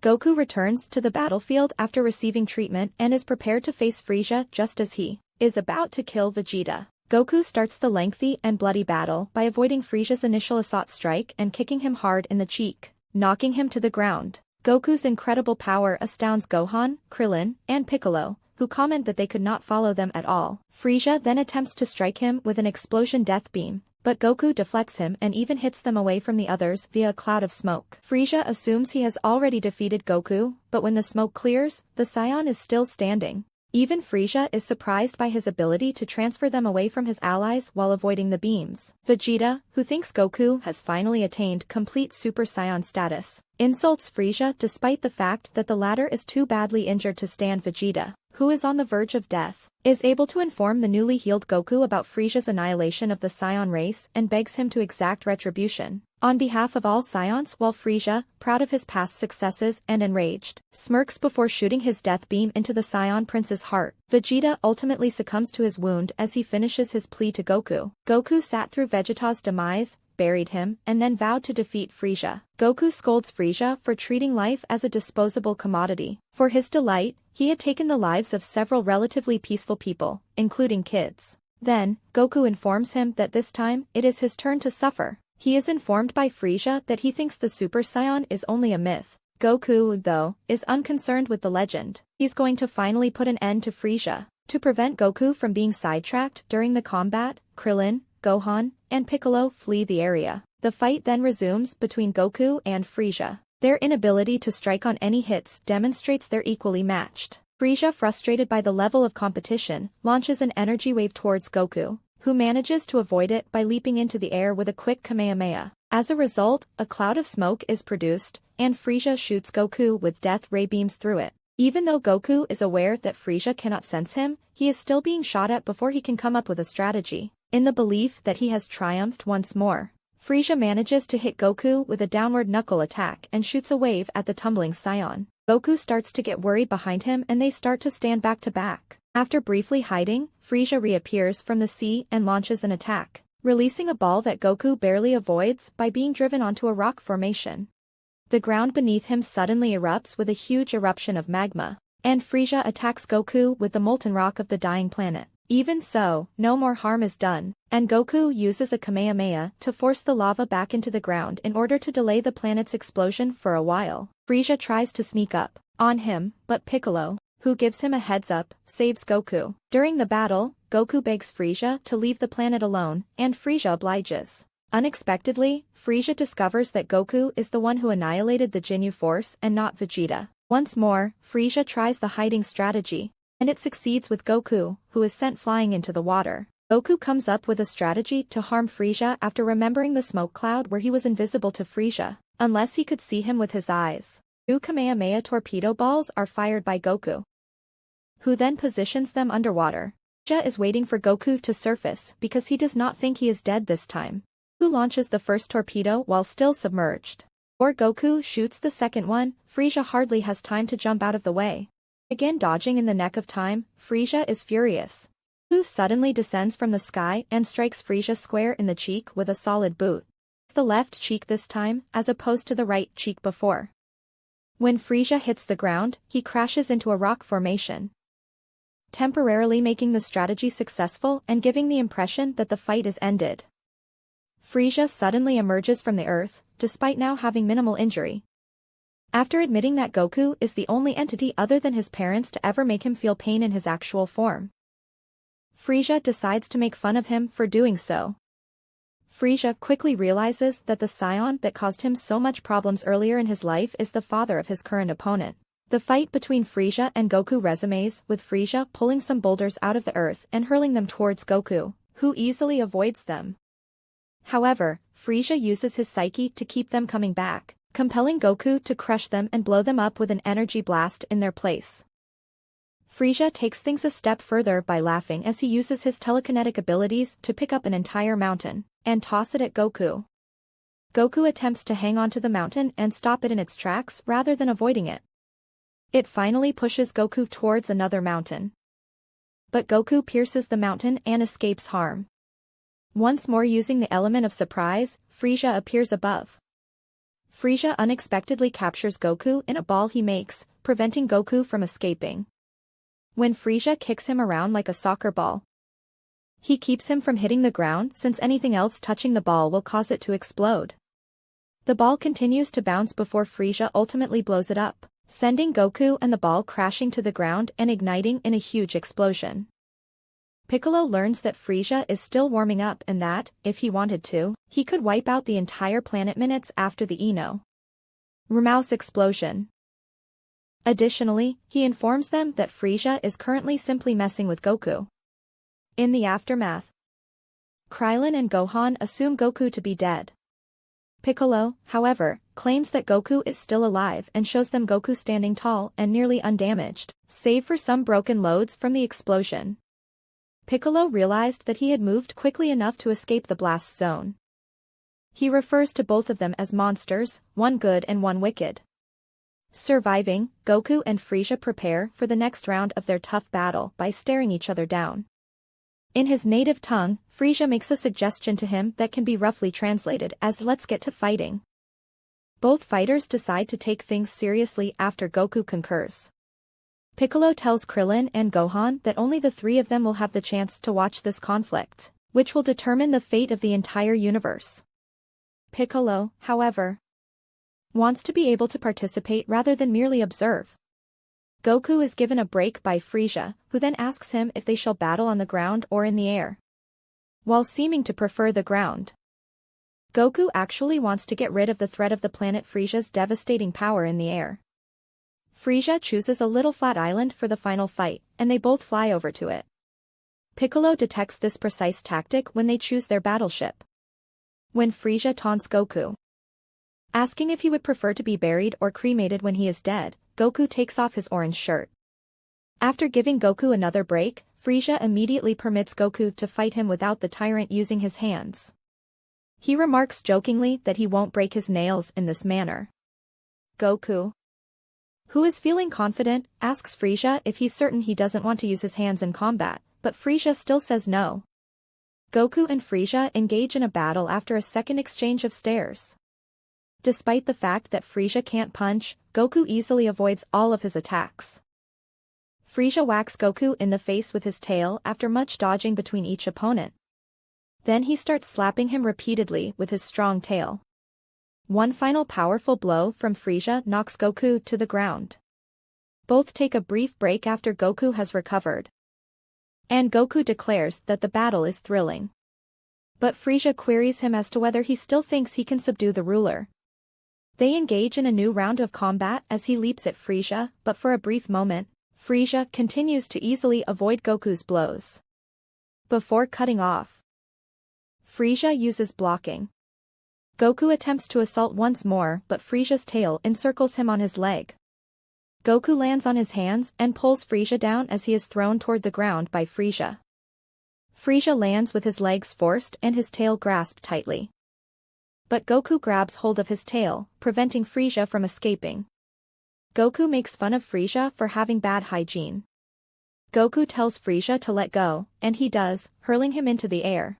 Goku returns to the battlefield after receiving treatment and is prepared to face Frieza just as he is about to kill Vegeta. Goku starts the lengthy and bloody battle by avoiding Frieza's initial assault strike and kicking him hard in the cheek, knocking him to the ground. Goku's incredible power astounds Gohan, Krillin, and Piccolo, who comment that they could not follow them at all. Frieza then attempts to strike him with an explosion death beam, but Goku deflects him and even hits them away from the others via a cloud of smoke. Frieza assumes he has already defeated Goku, but when the smoke clears, the Saiyan is still standing. Even Frieza is surprised by his ability to transfer them away from his allies while avoiding the beams. Vegeta, who thinks Goku has finally attained complete Super Saiyan status, insults Frieza despite the fact that the latter is too badly injured to stand. Vegeta, who is on the verge of death, is able to inform the newly healed Goku about Frieza's annihilation of the Saiyan race and begs him to exact retribution on behalf of all Saiyans, while Frieza, proud of his past successes and enraged, smirks before shooting his death beam into the Saiyan prince's heart. Vegeta ultimately succumbs to his wound as he finishes his plea to Goku. Goku sat through Vegeta's demise, buried him, and then vowed to defeat Frieza. Goku scolds Frieza for treating life as a disposable commodity. For his delight, he had taken the lives of several relatively peaceful people, including kids. Then, Goku informs him that this time, it is his turn to suffer. He is informed by Frieza that he thinks the Super Saiyan is only a myth. Goku, though, is unconcerned with the legend. He's going to finally put an end to Frieza. To prevent Goku from being sidetracked during the combat, Krillin, Gohan, and Piccolo flee the area. The fight then resumes between Goku and Frieza. Their inability to strike on any hits demonstrates they're equally matched. Frieza, frustrated by the level of competition, launches an energy wave towards Goku, who manages to avoid it by leaping into the air with a quick Kamehameha. As a result, a cloud of smoke is produced, and Frieza shoots Goku with death ray beams through it. Even though Goku is aware that Frieza cannot sense him, he is still being shot at before he can come up with a strategy. In the belief that he has triumphed once more, Frieza manages to hit Goku with a downward knuckle attack and shoots a wave at the tumbling Saiyan. Goku starts to get worried behind him and they start to stand back to back. After briefly hiding, Frieza reappears from the sea and launches an attack, releasing a ball that Goku barely avoids by being driven onto a rock formation. The ground beneath him suddenly erupts with a huge eruption of magma, and Frieza attacks Goku with the molten rock of the dying planet. Even so, no more harm is done, and Goku uses a Kamehameha to force the lava back into the ground in order to delay the planet's explosion for a while. Frieza tries to sneak up on him, but Piccolo, who gives him a heads-up, saves Goku. During the battle, Goku begs Frieza to leave the planet alone, and Frieza obliges. Unexpectedly, Frieza discovers that Goku is the one who annihilated the Ginyu Force and not Vegeta. Once more, Frieza tries the hiding strategy, and it succeeds with Goku, who is sent flying into the water. Goku comes up with a strategy to harm Frieza after remembering the smoke cloud where he was invisible to Frieza, unless he could see him with his eyes. 2 Kamehameha torpedo balls are fired by Goku, who then positions them underwater. Frieza is waiting for Goku to surface because he does not think he is dead this time. Goku launches the first torpedo while still submerged. Before Goku shoots the second one, Frieza hardly has time to jump out of the way. Again dodging in the neck of time, Frieza is furious. Goku suddenly descends from the sky and strikes Frieza square in the cheek with a solid boot. It's the left cheek this time, as opposed to the right cheek before. When Frieza hits the ground, he crashes into a rock formation, temporarily making the strategy successful and giving the impression that the fight is ended. Frieza suddenly emerges from the earth, despite now having minimal injury. After admitting that Goku is the only entity other than his parents to ever make him feel pain in his actual form, Frieza decides to make fun of him for doing so. Frieza quickly realizes that the Saiyan that caused him so much problems earlier in his life is the father of his current opponent. The fight between Frieza and Goku resumes with Frieza pulling some boulders out of the earth and hurling them towards Goku, who easily avoids them. However, Frieza uses his psyche to keep them coming back, compelling Goku to crush them and blow them up with an energy blast in their place. Frieza takes things a step further by laughing as he uses his telekinetic abilities to pick up an entire mountain and toss it at Goku. Goku attempts to hang onto the mountain and stop it in its tracks rather than avoiding it. It finally pushes Goku towards another mountain. But Goku pierces the mountain and escapes harm. Once more using the element of surprise, Frieza appears above. Frieza unexpectedly captures Goku in a ball he makes, preventing Goku from escaping. When Frieza kicks him around like a soccer ball, he keeps him from hitting the ground since anything else touching the ball will cause it to explode. The ball continues to bounce before Frieza ultimately blows it up, sending Goku and the ball crashing to the ground and igniting in a huge explosion. Piccolo learns that Frieza is still warming up and that, if he wanted to, he could wipe out the entire planet minutes after the Ino Remouse explosion. Additionally, he informs them that Frieza is currently simply messing with Goku. In the aftermath, Krillin and Gohan assume Goku to be dead. Piccolo, however, claims that Goku is still alive and shows them Goku standing tall and nearly undamaged, save for some broken loads from the explosion. Piccolo realized that he had moved quickly enough to escape the blast zone. He refers to both of them as monsters, one good and one wicked. Surviving, Goku and Frieza prepare for the next round of their tough battle by staring each other down. In his native tongue, Frieza makes a suggestion to him that can be roughly translated as "let's get to fighting." Both fighters decide to take things seriously after Goku concurs. Piccolo tells Krillin and Gohan that only the three of them will have the chance to watch this conflict, which will determine the fate of the entire universe. Piccolo, however, wants to be able to participate rather than merely observe. Goku is given a break by Frieza, who then asks him if they shall battle on the ground or in the air. While seeming to prefer the ground, Goku actually wants to get rid of the threat of the planet Frieza's devastating power in the air. Frieza chooses a little flat island for the final fight, and they both fly over to it. Piccolo detects this precise tactic when they choose their battleship. When Frieza taunts Goku, asking if he would prefer to be buried or cremated when he is dead, Goku takes off his orange shirt. After giving Goku another break, Frieza immediately permits Goku to fight him without the tyrant using his hands. He remarks jokingly that he won't break his nails in this manner. Goku, who is feeling confident, asks Frieza if he's certain he doesn't want to use his hands in combat, but Frieza still says no. Goku and Frieza engage in a battle after a second exchange of stares. Despite the fact that Frieza can't punch, Goku easily avoids all of his attacks. Frieza whacks Goku in the face with his tail after much dodging between each opponent. Then he starts slapping him repeatedly with his strong tail. One final powerful blow from Frieza knocks Goku to the ground. Both take a brief break after Goku has recovered, and Goku declares that the battle is thrilling. But Frieza queries him as to whether he still thinks he can subdue the ruler. They engage in a new round of combat as he leaps at Frieza, but for a brief moment, Frieza continues to easily avoid Goku's blows. Before cutting off, Frieza uses blocking. Goku attempts to assault once more, but Frieza's tail encircles him on his leg. Goku lands on his hands and pulls Frieza down as he is thrown toward the ground by Frieza. Frieza lands with his legs forced and his tail grasped tightly. But Goku grabs hold of his tail, preventing Frieza from escaping. Goku makes fun of Frieza for having bad hygiene. Goku tells Frieza to let go, and he does, hurling him into the air.